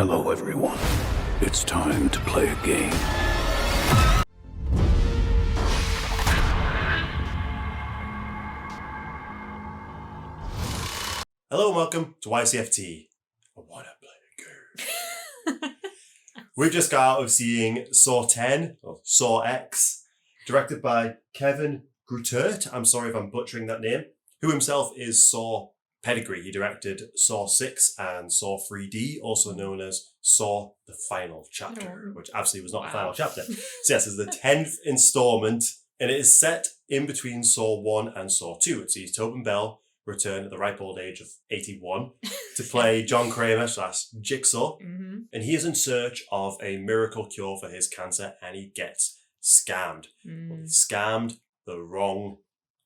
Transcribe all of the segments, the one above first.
Hello, everyone. It's time to play a game. Hello and welcome to Ycft. I want to play a game. We've just got out of seeing Saw 10, or Saw X, directed by Kevin Grutert. I'm sorry if I'm butchering that name. Who himself is Saw pedigree. He directed Saw 6 and Saw 3D, also known as Saw the Final Chapter, which absolutely was not the final chapter. So yes, it's the 10th installment, and it is set in between Saw 1 and Saw 2. It sees Tobin Bell return at the ripe old age of 81 to play John Kramer / Jigsaw. Mm-hmm. And he is in search of a miracle cure for his cancer, and he gets scammed. Well, he scammed the wrong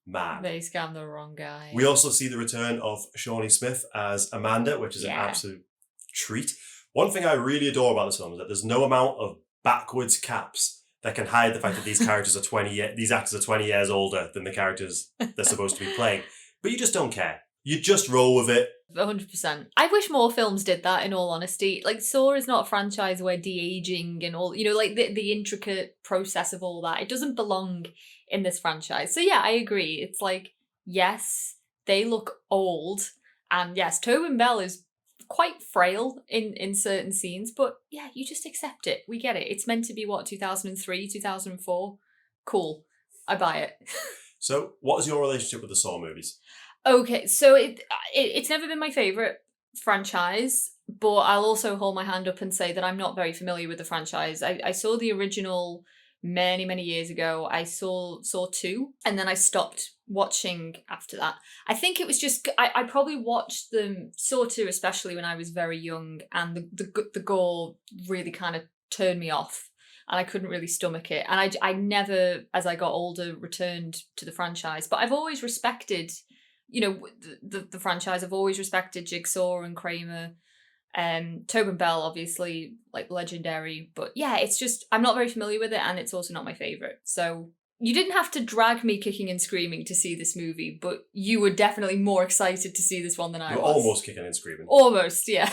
man. They scammed the wrong guy. We also see the return of Shawnee Smith as Amanda, which is an absolute treat. One thing I really adore about this film is that there's no amount of backwards caps that can hide the fact that these characters are these actors are 20 years older than the characters they're supposed to be playing. But you just don't care. You just roll with it. 100%. I wish more films did that, in all honesty. Like, Saw is not a franchise where de-aging and all, like the intricate process of all that, it doesn't belong in this franchise. So yeah, I agree. It's like, yes, they look old. And yes, Tobin Bell is quite frail in certain scenes. But yeah, you just accept it. We get it. It's meant to be, 2003, 2004? Cool. I buy it. So what is your relationship with the Saw movies? Okay, so it's never been my favourite franchise, but I'll also hold my hand up and say that I'm not very familiar with the franchise. I saw the original many, many years ago. I saw 2, and then I stopped watching after that. I think it was just, I probably watched them, Saw 2 especially, when I was very young, and the gore really kind of turned me off. And I couldn't really stomach it. And I never, as I got older, returned to the franchise. But I've always respected, the franchise. I've always respected Jigsaw and Kramer. Tobin Bell, obviously, like, legendary. But yeah, it's just, I'm not very familiar with it, and it's also not my favourite. So you didn't have to drag me kicking and screaming to see this movie, but you were definitely more excited to see this one than I was. You're almost kicking and screaming. Almost, yeah.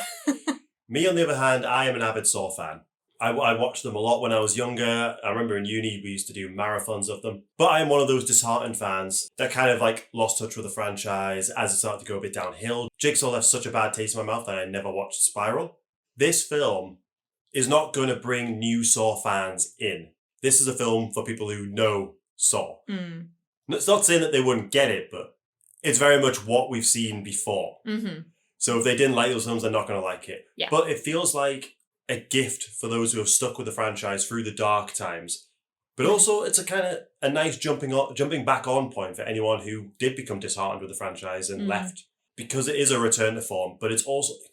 Me, on the other hand, I am an avid Saw fan. I watched them a lot when I was younger. I remember in uni we used to do marathons of them. But I am one of those disheartened fans that kind of like lost touch with the franchise as it started to go a bit downhill. Jigsaw left such a bad taste in my mouth that I never watched Spiral. This film is not going to bring new Saw fans in. This is a film for people who know Saw. It's not saying that they wouldn't get it, but it's very much what we've seen before. Mm-hmm. So if they didn't like those films, they're not going to like it. Yeah. But it feels like a gift for those who have stuck with the franchise through the dark times. But also it's a nice jumping back on point for anyone who did become disheartened with the franchise and left. Because it is a return to form, but it's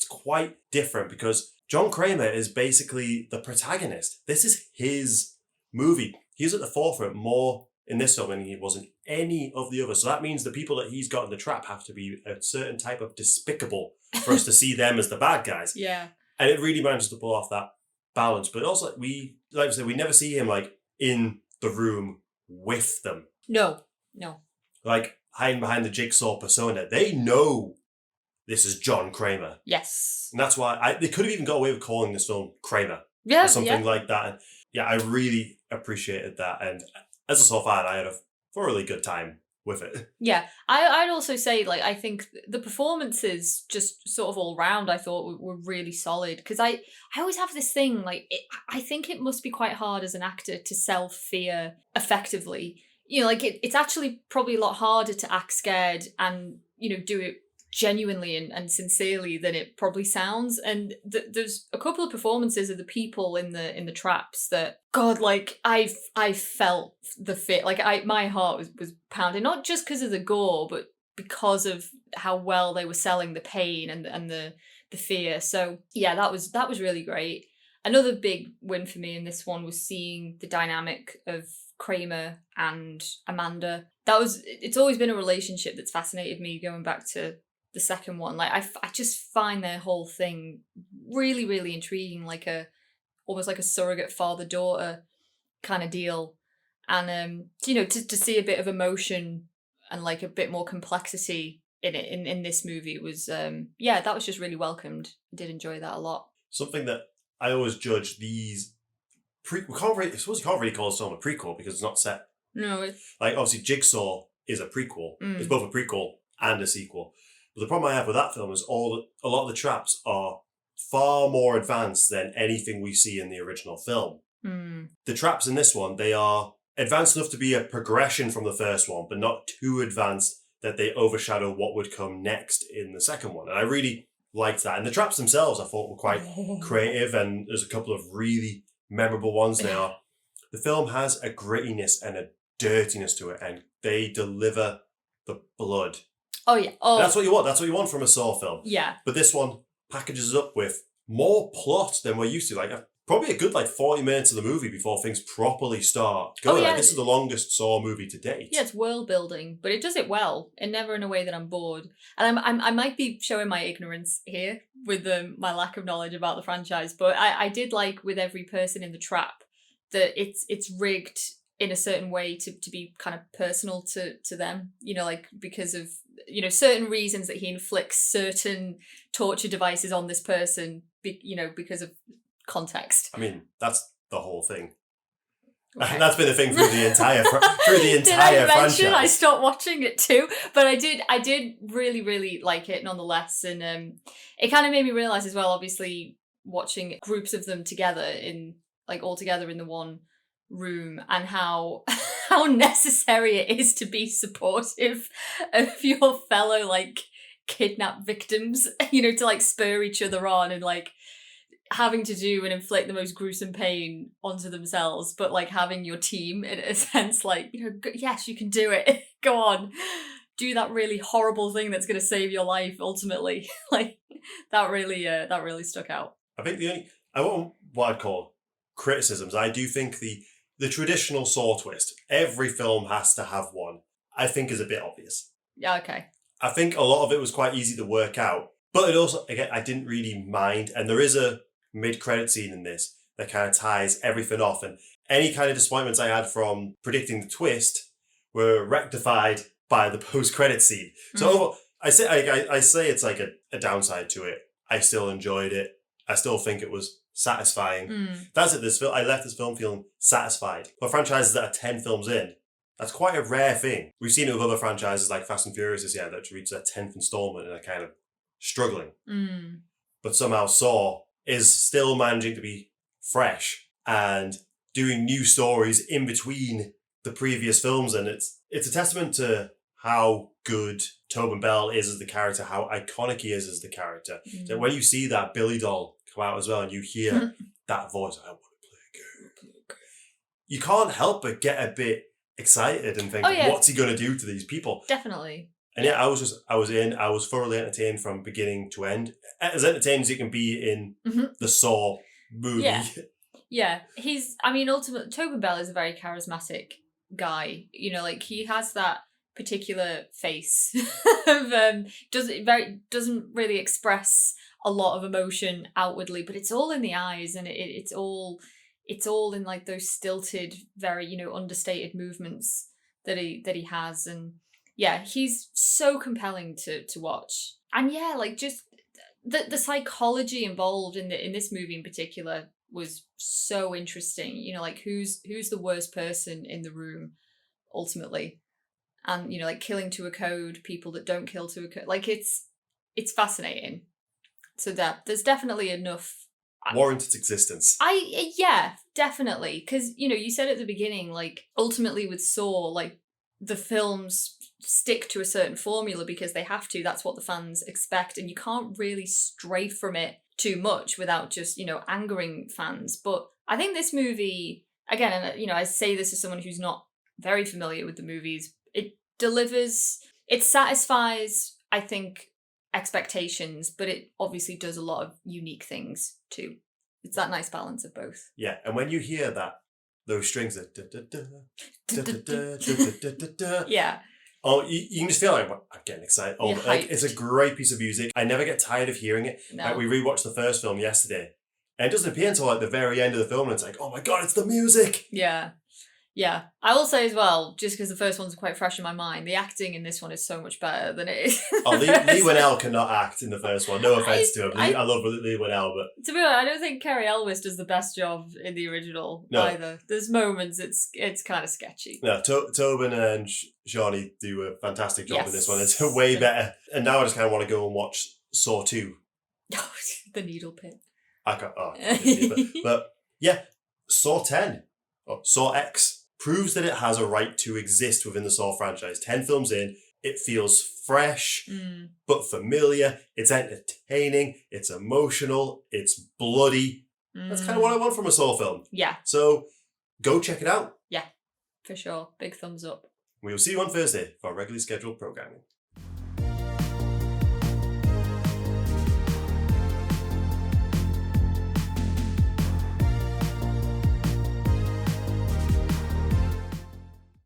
quite different because John Kramer is basically the protagonist. This is his movie. He's at the forefront more in this film than he was in any of the others. So that means the people that he's got in the trap have to be a certain type of despicable for us to see them as the bad guys. Yeah. And it really manages to pull off that balance. But also, we never see him like in the room with them. No. Like hiding behind the Jigsaw persona. They know this is John Kramer. Yes. And that's why they could have even got away with calling this film Kramer. Yeah. Or something like that. And yeah, I really appreciated that. And as a Saw fan, I had a thoroughly good time with it. Yeah, I'd also say, like, I think the performances just sort of all round I thought were really solid, because I always have this thing, like, I think it must be quite hard as an actor to sell fear effectively. Like, it's actually probably a lot harder to act scared and, do it genuinely and sincerely than it probably sounds. And there's a couple of performances of the people in the traps that, God, like, I felt the fear. Like, my heart was pounding, not just because of the gore, but because of how well they were selling the pain and the fear. So yeah, that was really great. Another big win for me in this one was seeing the dynamic of Kramer and Amanda. It's always been a relationship that's fascinated me going back to the second one. Like, I just find their whole thing really, really intriguing, like almost like a surrogate father-daughter kind of deal. And to see a bit of emotion and like a bit more complexity in it in this movie was that was just really welcomed. I did enjoy that a lot. something that I always judge these I suppose you can't really call this film a prequel because it's not set. No, it's... Like, obviously, Jigsaw is a prequel. Mm. It's both a prequel and a sequel. But the problem I have with that film is a lot of the traps are far more advanced than anything we see in the original film. Mm. The traps in this one, they are advanced enough to be a progression from the first one, but not too advanced that they overshadow what would come next in the second one. And I really liked that. And the traps themselves, I thought, were quite creative, and there's a couple of really memorable ones there. The film has a grittiness and a dirtiness to it, and they deliver the blood. Oh, yeah. Oh, That's what you want. That's what you want from a Saw film. yeah. But this one packages it up with more plot than we're used to. Like, probably a good 40 minutes of the movie before things properly start going. yeah. Like, this is the longest Saw movie to date. Yeah, it's world building, but it does it well, and never in a way that I'm bored. And I might be showing my ignorance here with my lack of knowledge about the franchise, but I did like with every person in the trap that it's rigged in a certain way to be kind of personal to them, because of certain reasons that he inflicts certain torture devices on this person, because of context. I mean, that's the whole thing. Okay. And that's been the thing through the entire Did I mention franchise. I stopped watching it too? But I did really, really like it nonetheless, and it kind of made me realize as well. Obviously, watching groups of them together all together in the one room, and how necessary it is to be supportive of your fellow kidnapped victims. To spur each other on, and having to do and inflict the most gruesome pain onto themselves, but having your team in a sense, yes, you can do it. Go on, do that really horrible thing that's going to save your life ultimately. That really stuck out. I think I want what I'd call criticisms. I do think the traditional Saw twist, every film has to have one, I think is a bit obvious. Yeah, okay. I think a lot of it was quite easy to work out, but it also, again, I didn't really mind. And there is a mid-credit scene in this that kind of ties everything off, and any kind of disappointments I had from predicting the twist were rectified by the post-credit scene. So I say it's like a downside to it. I still enjoyed it. I still think it was satisfying. That's it. I left this film feeling satisfied. For franchises that are 10 films in, that's quite a rare thing. We've seen it with other franchises like Fast and Furious this year that reach their 10th installment and are kind of struggling. But somehow Saw is still managing to be fresh and doing new stories in between the previous films, and it's a testament to how good Tobin Bell is as the character, how iconic he is as the character. So when you see that Billy doll come out as well, and you hear that voice, I want to play a game, you can't help but get a bit excited and think, what's he going to do to these people? Definitely. And I was thoroughly entertained from beginning to end. As entertained as you can be in the Saw movie. Yeah. Ultimately, Tobin Bell is a very charismatic guy. He has that particular face of doesn't really express a lot of emotion outwardly, but it's all in the eyes, and it's all in those stilted, very understated movements that he has. And yeah, he's so compelling to watch. And yeah, just the psychology involved in this movie in particular was so interesting. Who's the worst person in the room ultimately, and killing to a code, people that don't kill to a code. It's fascinating. So that there's definitely enough. Warrant its existence. Yeah, definitely, because you said at the beginning, ultimately with Saw, the films stick to a certain formula because they have to. That's what the fans expect, and you can't really stray from it too much without just angering fans. But I think this movie, again, and I say this as someone who's not very familiar with the movies, it delivers, it satisfies, I think, expectations, but it obviously does a lot of unique things too. It's that nice balance of both. Yeah, and when you hear those strings that yeah. Oh, you can just feel I'm getting excited. Oh, it's a great piece of music. I never get tired of hearing it. No. We rewatched the first film yesterday, and it doesn't appear until the very end of the film, and it's oh my god, it's the music. Yeah. Yeah. I will say as well, just because the first one's quite fresh in my mind, the acting in this one is so much better than it is. Oh, Lee Winnell cannot act in the first one. No offense to him. I love Lee Winnell, but to be honest, I don't think Kerry Elwes does the best job in the original either. There's moments it's kind of sketchy. No, Tobin and Shawnee do a fantastic job in this one. It's way better. And now I just kind of want to go and watch Saw 2. The needle pit. I can't but yeah, Saw 10, or Saw X, proves that it has a right to exist within the Saw franchise. 10 films in, it feels fresh, but familiar. It's entertaining, it's emotional, it's bloody. That's kind of what I want from a Saw film. Yeah. So go check it out. Yeah, for sure. Big thumbs up. We will see you on Thursday for our regularly scheduled programming.